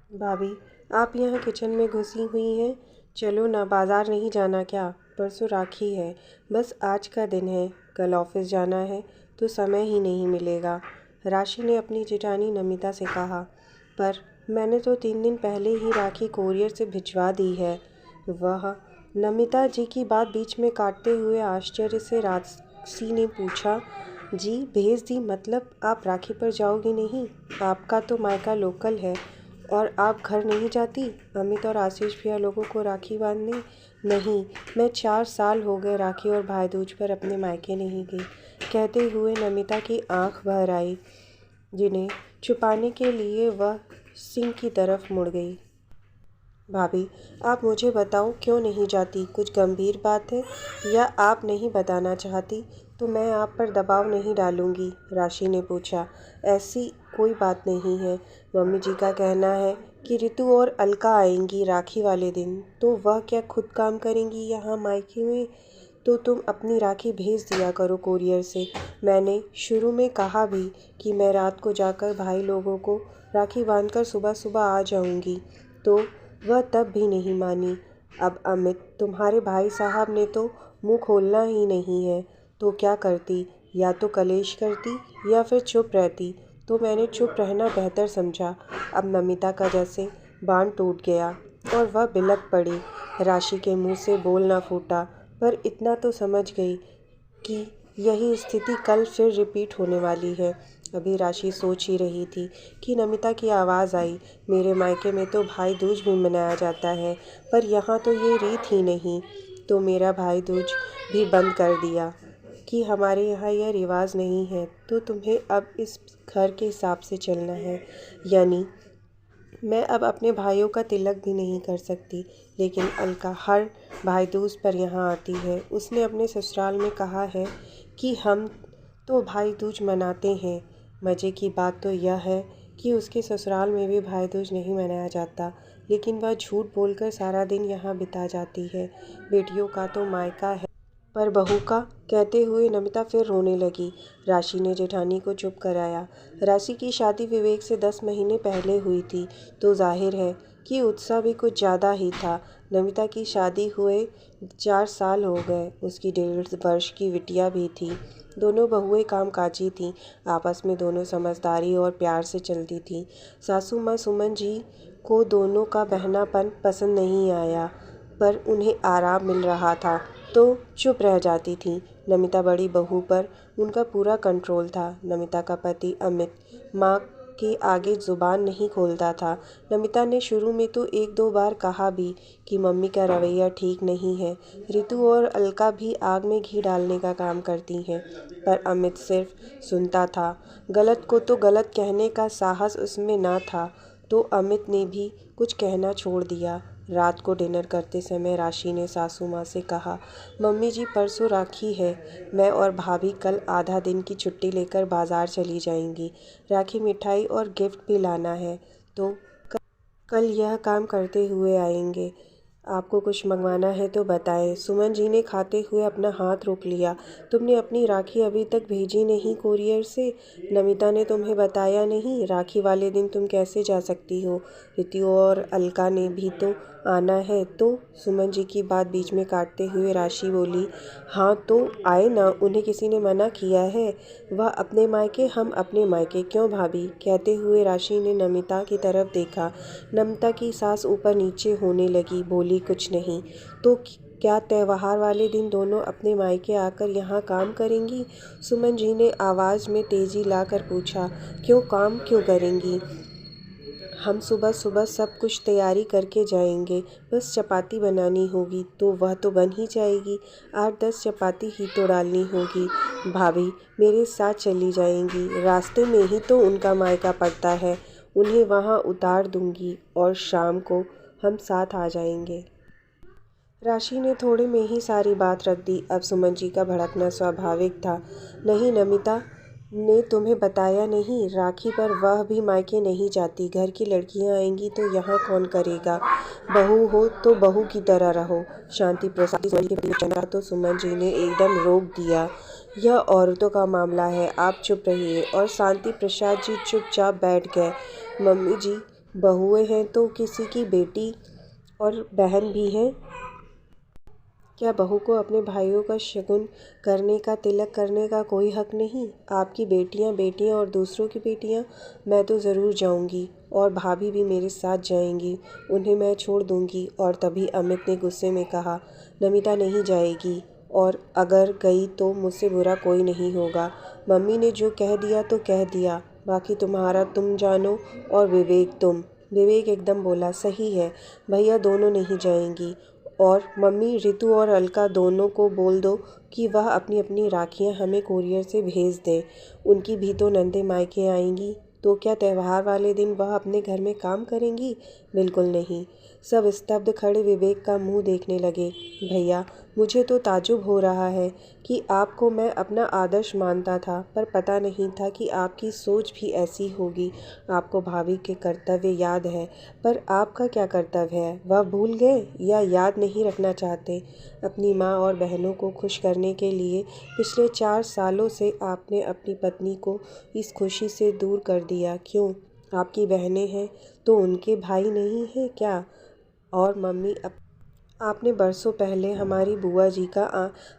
भाभी, आप यहाँ किचन में घुसी हुई हैं। चलो ना, बाज़ार नहीं जाना क्या? परसों राखी है। बस आज का दिन है, कल ऑफिस जाना है तो समय ही नहीं मिलेगा। राशि ने अपनी जेठानी नमिता से कहा। पर मैंने तो 3 दिन पहले ही राखी कोरियर से भिजवा दी है। वह नमिता जी की बात बीच में काटते हुए आश्चर्य से राशि ने पूछा। जी भेज दी मतलब आप राखी पर जाओगी नहीं? आपका तो मायका लोकल है और आप घर नहीं जाती? अमित और आशीष भैया लोगों को राखी बांधने? नहीं, मैं 4 साल हो गए राखी और भाई दूज पर अपने मायके नहीं गई, कहते हुए नमिता की आंख भर आई, जिन्हें छुपाने के लिए वह सिंह की तरफ मुड़ गई। भाभी, आप मुझे बताओ क्यों नहीं जाती? कुछ गंभीर बात है या आप नहीं बताना चाहती तो मैं आप पर दबाव नहीं डालूंगी, राशि ने पूछा। ऐसी कोई बात नहीं है। मम्मी जी का कहना है कि रितु और अलका आएंगी राखी वाले दिन, तो वह क्या खुद काम करेंगी यहाँ मायके में? तो तुम अपनी राखी भेज दिया करो कोरियर से। मैंने शुरू में कहा भी कि मैं रात को जाकर भाई लोगों को राखी बांधकर सुबह सुबह आ जाऊंगी, तो वह तब भी नहीं मानी। अब अमित, तुम्हारे भाई साहब ने तो मुंह खोलना ही नहीं है, तो क्या करती? या तो कलेश करती या फिर चुप रहती, तो मैंने चुप रहना बेहतर समझा। अब नमिता का जैसे बांध टूट गया और वह बिलख पड़ी। राशि के मुंह से बोल ना फूटा, पर इतना तो समझ गई कि यही स्थिति कल फिर रिपीट होने वाली है। अभी राशि सोच ही रही थी कि नमिता की आवाज़ आई। मेरे मायके में तो भाई दूज भी मनाया जाता है, पर यहाँ तो ये रीत ही नहीं। तो मेरा भाई दूज भी बंद कर दिया कि हमारे यहाँ यह रिवाज नहीं है, तो तुम्हें अब इस घर के हिसाब से चलना है। यानी मैं अब अपने भाइयों का तिलक भी नहीं कर सकती। लेकिन अलका हर भाई दूज पर यहाँ आती है। उसने अपने ससुराल में कहा है कि हम तो भाई दूज मनाते हैं। मज़े की बात तो यह है कि उसके ससुराल में भी भाई दूज नहीं मनाया जाता, लेकिन वह झूठ बोलकर सारा दिन यहाँ बिता जाती है। बेटियों का तो मायका है, पर बहू का, कहते हुए नमिता फिर रोने लगी। राशि ने जेठानी को चुप कराया। राशि की शादी विवेक से 10 महीने पहले हुई थी, तो जाहिर है कि उत्साह भी कुछ ज़्यादा ही था। नमिता की शादी हुए 4 साल हो गए। उसकी 1.5 वर्ष की बिटिया भी थी। दोनों बहुएं कामकाजी थीं। आपस में दोनों समझदारी और प्यार से चलती थीं। सासू माँ सुमन जी को दोनों का बहनापन पसंद नहीं आया, पर उन्हें आराम मिल रहा था तो चुप रह जाती थीं। नमिता बड़ी बहू पर उनका पूरा कंट्रोल था। नमिता का पति अमित माँ के आगे ज़ुबान नहीं खोलता था। नमिता ने शुरू में तो 1-2 बार कहा भी कि मम्मी का रवैया ठीक नहीं है। रितु और अलका भी आग में घी डालने का काम करती हैं, पर अमित सिर्फ सुनता था। गलत को तो गलत कहने का साहस उसमें ना था, तो अमित ने भी कुछ कहना छोड़ दिया। रात को डिनर करते समय राशि ने सासू माँ से कहा, मम्मी जी परसों राखी है, मैं और भाभी कल आधा दिन की छुट्टी लेकर बाज़ार चली जाएंगी। राखी मिठाई और गिफ्ट भी लाना है, तो कल यह काम करते हुए आएंगे। आपको कुछ मंगवाना है तो बताएं। सुमन जी ने खाते हुए अपना हाथ रोक लिया। तुमने अपनी राखी अभी तक भेजी नहीं कोरियर से? नमिता ने तुम्हें बताया नहीं? राखी वाले दिन तुम कैसे जा सकती हो? रितु और अलका ने भी तो आना है। तो सुमन जी की बात बीच में काटते हुए राशि बोली, हाँ तो आए ना, उन्हें किसी ने मना किया है? वह अपने मायके, हम अपने मायके, क्यों भाभी? कहते हुए राशि ने नमिता की तरफ देखा। नमिता की सांस ऊपर नीचे होने लगी, बोली कुछ नहीं। तो क्या त्योहार वाले दिन दोनों अपने मायके आकर यहाँ काम करेंगी? सुमन जी ने आवाज़ में तेजी लाकर पूछा। क्यों काम क्यों करेंगी? हम सुबह सुबह सब कुछ तैयारी करके जाएंगे, बस चपाती बनानी होगी, तो वह तो बन ही जाएगी। 8-10 चपाती ही तो डालनी होगी। भाभी मेरे साथ चली जाएंगी, रास्ते में ही तो उनका मायका पड़ता है, उन्हें वहाँ उतार दूंगी और शाम को हम साथ आ जाएंगे। राशि ने थोड़े में ही सारी बात रख दी। अब सुमन जी का भड़कना स्वाभाविक था। नहीं, नमिता ने तुम्हें बताया नहीं? राखी पर वह भी मायके नहीं जाती। घर की लड़कियां आएंगी तो यहाँ कौन करेगा? बहू हो तो बहू की तरह रहो। शांति प्रसाद सुमन जी के चना तो सुमन जी ने एकदम रोक दिया। यह औरतों का मामला है, आप चुप रहिए। और शांति प्रसाद जी चुपचाप बैठ गए। मम्मी जी बहुएं हैं तो किसी की बेटी और बहन भी हैं। क्या बहू को अपने भाइयों का शगुन करने का, तिलक करने का कोई हक नहीं? आपकी बेटियां और दूसरों की बेटियां, मैं तो ज़रूर जाऊंगी और भाभी भी मेरे साथ जाएंगी। उन्हें मैं छोड़ दूंगी। और तभी अमित ने गुस्से में कहा, नमिता नहीं जाएगी, और अगर गई तो मुझसे बुरा कोई नहीं होगा। मम्मी ने जो कह दिया तो कह दिया, बाकी तुम्हारा तुम जानो, और विवेक तुम। विवेक एकदम बोला, सही है भैया, दोनों नहीं जाएंगी। और मम्मी, रितु और अलका दोनों को बोल दो कि वह अपनी अपनी राखियां हमें कोरियर से भेज दें। उनकी भी तो नंदे मायके आएंगी, तो क्या त्योहार वाले दिन वह अपने घर में काम करेंगी? बिल्कुल नहीं। सब स्तब्ध खड़े विवेक का मुंह देखने लगे। भैया, मुझे तो ताज्जुब हो रहा है कि आपको मैं अपना आदर्श मानता था, पर पता नहीं था कि आपकी सोच भी ऐसी होगी। आपको भाभी के कर्तव्य याद है, पर आपका क्या कर्तव्य है वह भूल गए या याद नहीं रखना चाहते? अपनी माँ और बहनों को खुश करने के लिए पिछले 4 सालों से आपने अपनी पत्नी को इस खुशी से दूर कर दिया। क्यों? आपकी बहनें हैं तो उनके भाई नहीं हैं क्या? और मम्मी, आपने बरसों पहले हमारी बुआ जी का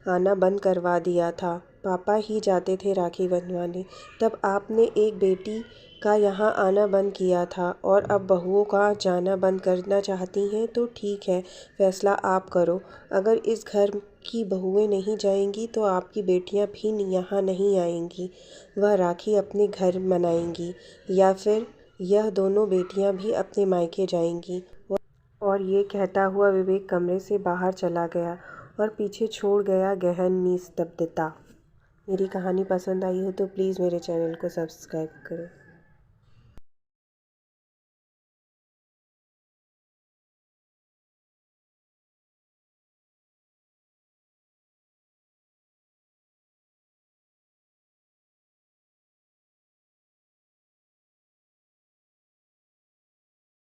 आना बंद करवा दिया था। पापा ही जाते थे राखी बंधवाने। तब आपने एक बेटी का यहाँ आना बंद किया था, और अब बहुओं का जाना बंद करना चाहती हैं तो ठीक है, फैसला आप करो। अगर इस घर की बहुएं नहीं जाएंगी तो आपकी बेटियाँ भी यहाँ नहीं आएंगी। वह राखी अपने घर मनाएंगी, या फिर यह दोनों बेटियाँ भी अपने मायके जाएंगी। और ये कहता हुआ विवेक कमरे से बाहर चला गया और पीछे छोड़ गया गहन निस्तब्धता। मेरी कहानी पसंद आई हो तो प्लीज़ मेरे चैनल को सब्सक्राइब करो।